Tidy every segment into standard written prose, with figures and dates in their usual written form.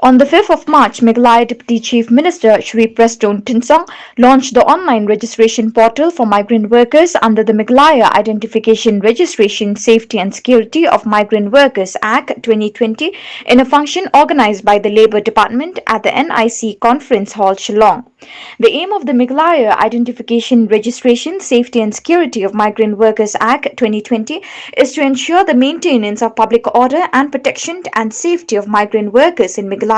On the 5th of March, Meghalaya Deputy Chief Minister Shri Preston Tinsong launched the online registration portal for migrant workers under the Meghalaya Identification Registration Safety and Security of Migrant Workers Act 2020 in a function organized by the Labour Department at the NIC Conference Hall, Shillong. The aim of the Meghalaya Identification Registration Safety and Security of Migrant Workers Act 2020 is to ensure the maintenance of public order and protection and safety of migrant workers in Meghalaya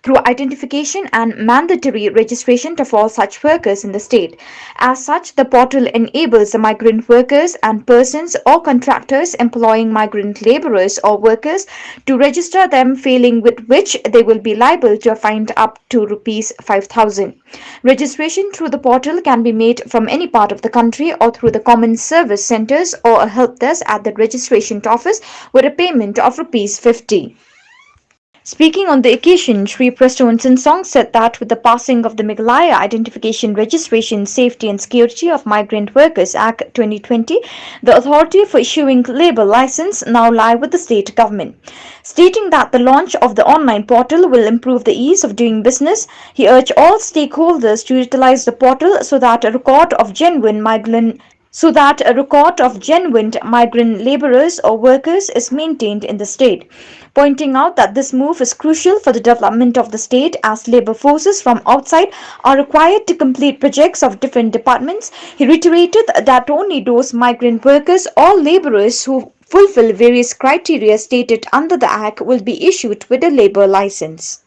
through identification and mandatory registration of all such workers in the state. As such, the portal enables the migrant workers and persons or contractors employing migrant laborers or workers to register them, failing with which they will be liable to a fine up to Rs 5,000. Registration through the portal can be made from any part of the country or through the common service centers or a help desk at the registration office with a payment of Rs 50. Speaking on the occasion, Shri Preston Tinsong said that with the passing of the Meghalaya Identification Registration Safety and Security of Migrant Workers Act 2020, the authority for issuing labour license now lie with the state government. Stating that the launch of the online portal will improve the ease of doing business, he urged all stakeholders to utilize the portal so that a record of genuine migrant laborers or workers is maintained in the state, pointing out that this move is crucial for the development of the state as labor forces from outside are required to complete projects of different departments. He reiterated that only those migrant workers or laborers who fulfill various criteria stated under the Act will be issued with a labor license.